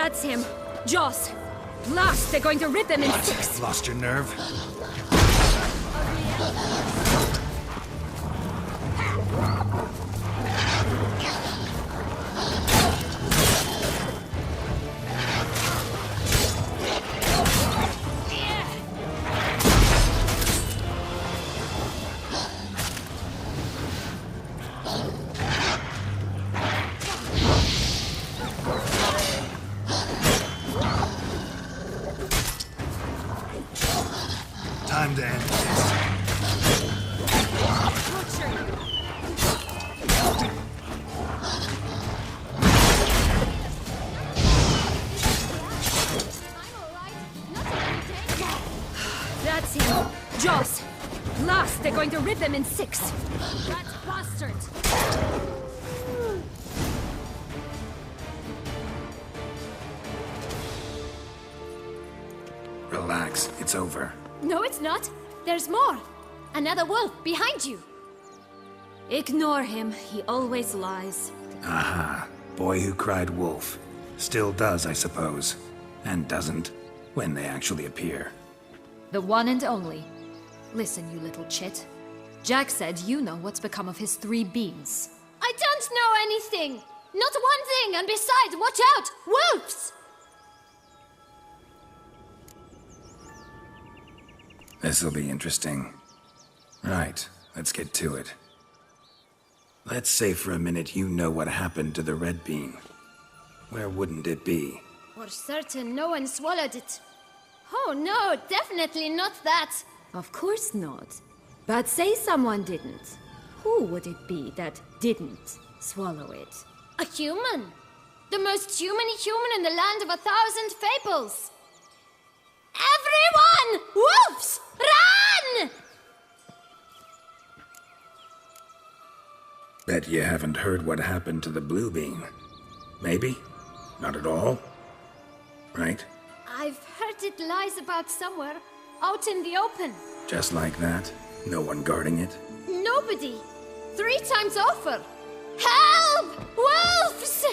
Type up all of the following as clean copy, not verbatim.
That's him. Joss. Blast, they're going to rip him in six. Lost your nerve? Time to end this. That's him. Joss. Blast, they're going to rip him in six. That bastard. Relax, it's over. No, it's not. There's more. Another wolf behind you. Ignore him. He always lies. Aha. Boy who cried wolf. Still does, I suppose. And doesn't, when they actually appear. The one and only. Listen, you little chit. Jack said you know what's become of his 3 beans. I don't know anything! Not one thing, and besides, watch out! Wolves! This'll be interesting. Right, let's get to it. Let's say for a minute you know what happened to the red bean. Where wouldn't it be? For certain, no one swallowed it. Oh no, definitely not that. Of course not. But say someone didn't. Who would it be that didn't swallow it? A human. The most human in the land of 1,000 fables. Everyone! Wolves! Run! Bet you haven't heard what happened to the blue bean. Maybe? Not at all? Right? I've heard it lies about somewhere, out in the open. Just like that? No one guarding it? Nobody. 3 times over. Help! Wolves!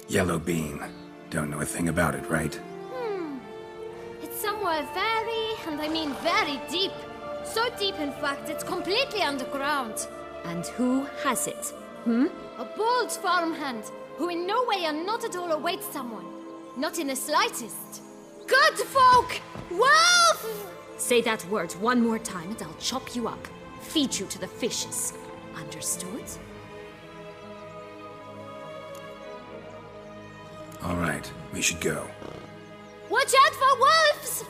Yellow bean. Don't know a thing about it, right? It's somewhere very, and I mean very deep. So deep, in fact, it's completely underground. And who has it? A bold farmhand, who in no way and not at all awaits someone. Not in the slightest. Good folk! Wolf! Say that word one more time and I'll chop you up. Feed you to the fishes. Understood? All right, we should go. Watch out for wolves!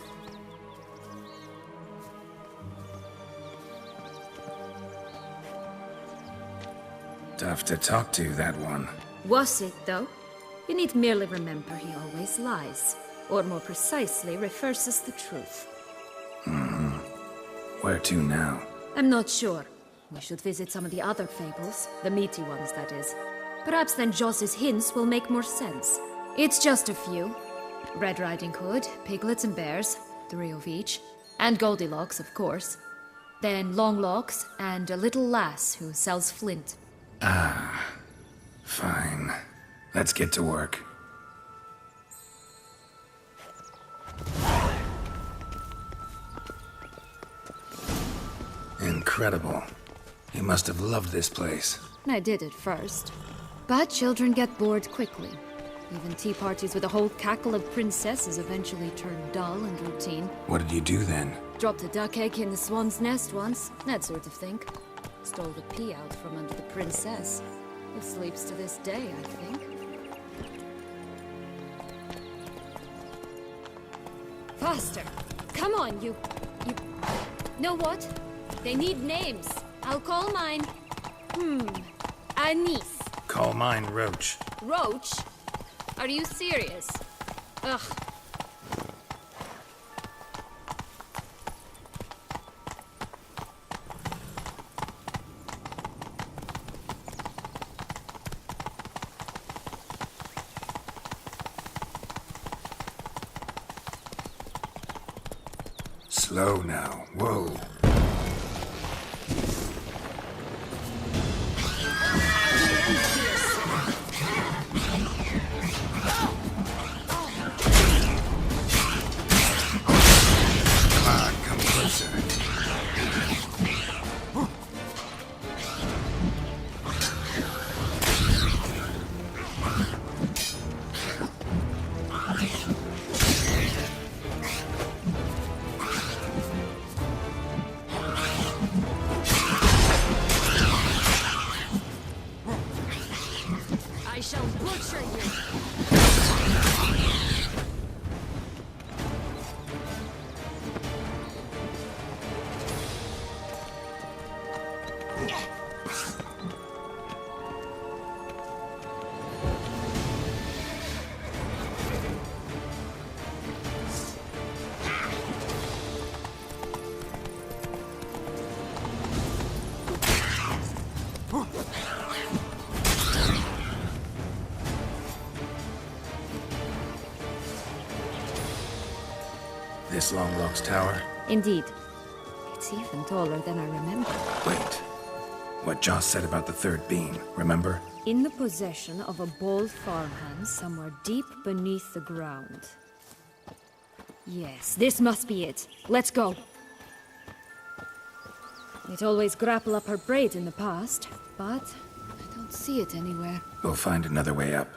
Tough to talk to, that one. Was it, though? You need merely remember he always lies. Or more precisely, reverses the truth. Where to now? I'm not sure. We should visit some of the other fables. The meaty ones, that is. Perhaps then Joss's hints will make more sense. It's just a few. Red Riding Hood, piglets and bears, 3 of each. And Goldilocks, of course. Then Longlocks, and a little lass who sells flint. Fine. Let's get to work. Incredible. You must have loved this place. I did at first. But children get bored quickly. Even tea parties with a whole cackle of princesses eventually turn dull and routine. What did you do then? Dropped a duck egg in the swan's nest once, that sort of thing. Stole the pea out from under the princess, who sleeps to this day, I think. Faster! Come on, you... Know what? They need names. I'll call mine... Anise. Call mine Roach. Roach? Are you serious? Ugh. Slow now. Whoa. This Longlock's tower? Indeed. It's even taller than I remember. Wait. What Joss said about the third being, remember? In the possession of a bold farmhand somewhere deep beneath the ground. Yes, this must be it. Let's go. We'd always grapple up her braid in the past, but I don't see it anywhere. We'll find another way up.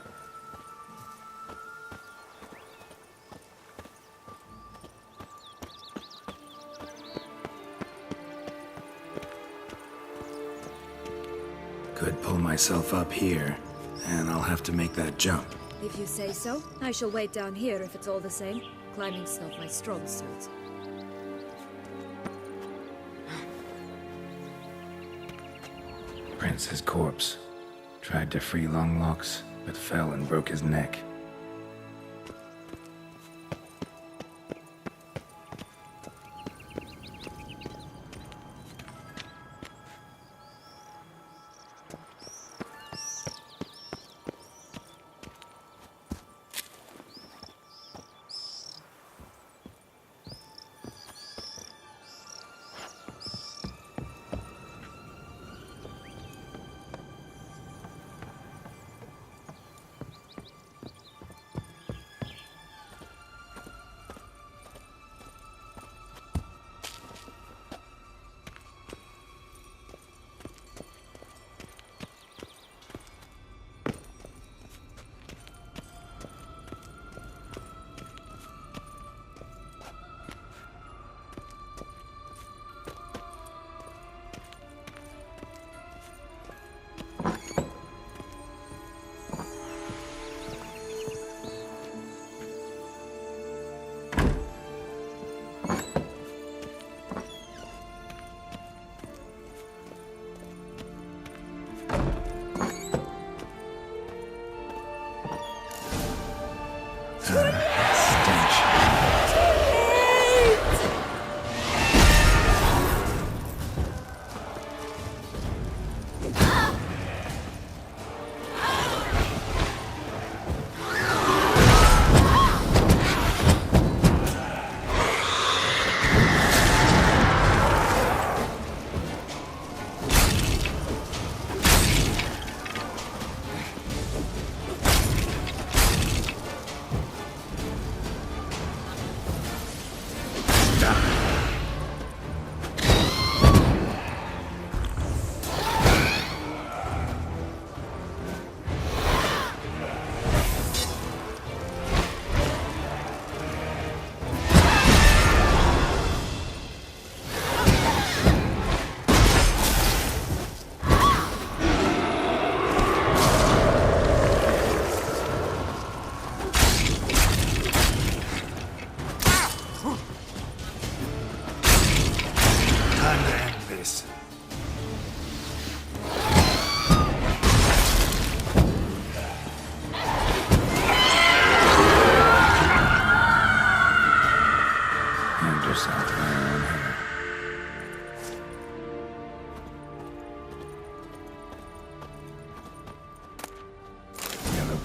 Could pull myself up here, and I'll have to make that jump. If you say so, I shall wait down here if it's all the same. Climbing's not my strong suit. Prince's corpse. Tried to free Longlocks, but fell and broke his neck.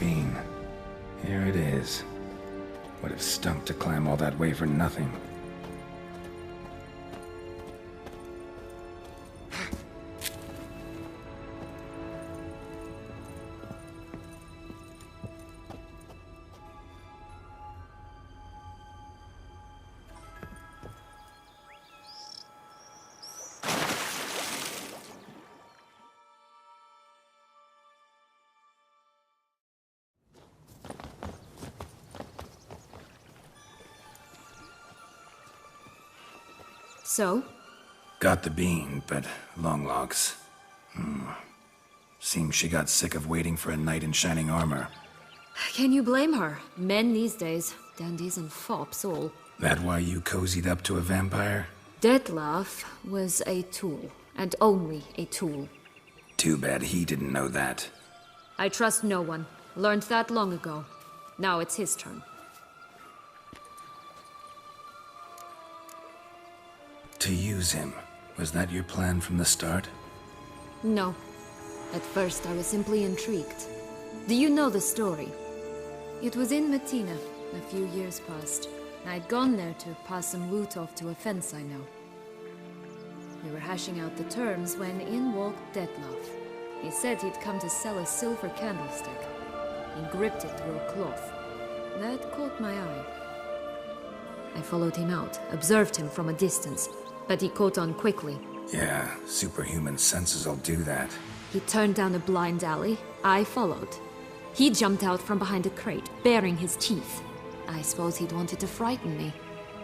Bean. Here it is. Would have stunk to climb all that way for nothing. So? Got the bean, but Longlocks. Seems she got sick of waiting for a knight in shining armor. Can you blame her? Men these days, dandies and fops all. That why you cozied up to a vampire? Dettlaff was a tool, and only a tool. Too bad he didn't know that. I trust no one. Learned that long ago. Now it's his turn. To use him. Was that your plan from the start? No. At first, I was simply intrigued. Do you know the story? It was in Matina, a few years past. I'd gone there to pass some loot off to a fence I know. We were hashing out the terms when in walked Detlef. He said he'd come to sell a silver candlestick. He gripped it through a cloth. That caught my eye. I followed him out, observed him from a distance, but he caught on quickly. Yeah, superhuman senses will do that. He turned down a blind alley. I followed. He jumped out from behind a crate, baring his teeth. I suppose he'd wanted to frighten me.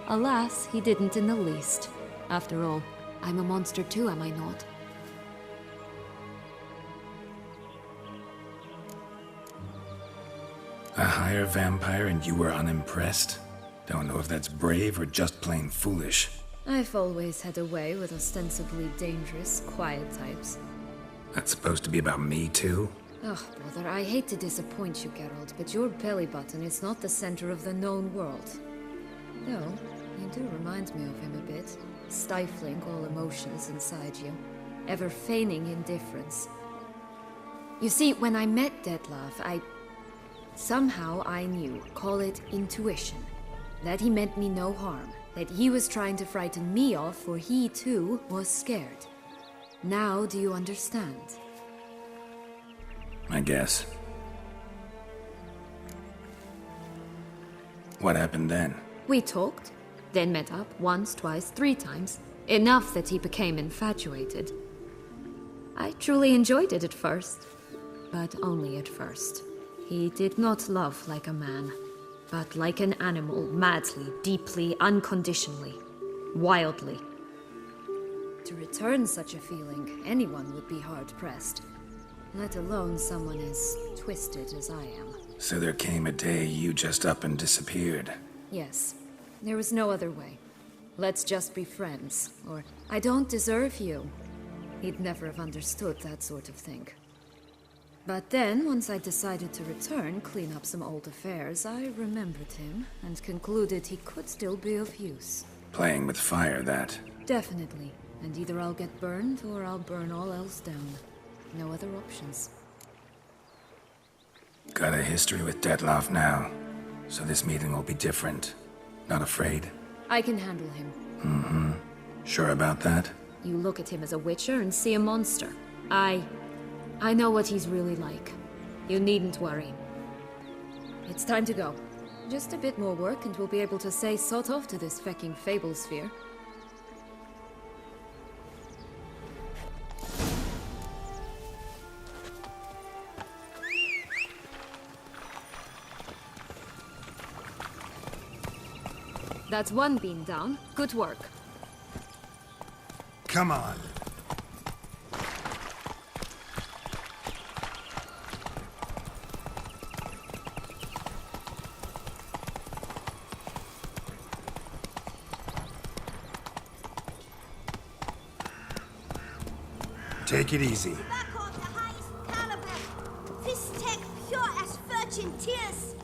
Alas, he didn't in the least. After all, I'm a monster too, am I not? A higher vampire and you were unimpressed? Don't know if that's brave or just plain foolish. I've always had a way with ostensibly dangerous, quiet types. That's supposed to be about me too? Ugh, brother, I hate to disappoint you, Geralt, but your belly button is not the center of the known world. Though, you do remind me of him a bit. Stifling all emotions inside you. Ever feigning indifference. You see, when I met Detlef, somehow I knew, call it intuition, that he meant me no harm. That he was trying to frighten me off, for he too was scared. Now do you understand? I guess. What happened then? We talked, then met up once, twice, 3 times. Enough that he became infatuated. I truly enjoyed it at first, but only at first. He did not love like a man, but like an animal, madly, deeply, unconditionally, wildly. To return such a feeling, anyone would be hard-pressed. Let alone someone as twisted as I am. So there came a day you just up and disappeared. Yes. There was no other way. Let's just be friends, or I don't deserve you. He'd never have understood that sort of thing. But then, once I decided to return, clean up some old affairs, I remembered him and concluded he could still be of use. Playing with fire, that. Definitely. And either I'll get burned, or I'll burn all else down. No other options. Got a history with Detlef now, so this meeting will be different. Not afraid? I can handle him. Mm-hmm. Sure about that? You look at him as a witcher and see a monster. I know what he's really like. You needn't worry. It's time to go. Just a bit more work and we'll be able to say sod off to this fecking fable sphere. That's one beam down. Good work. Come on. Take it easy. Tobacco of the highest caliber. Fish tech pure as virgin tears.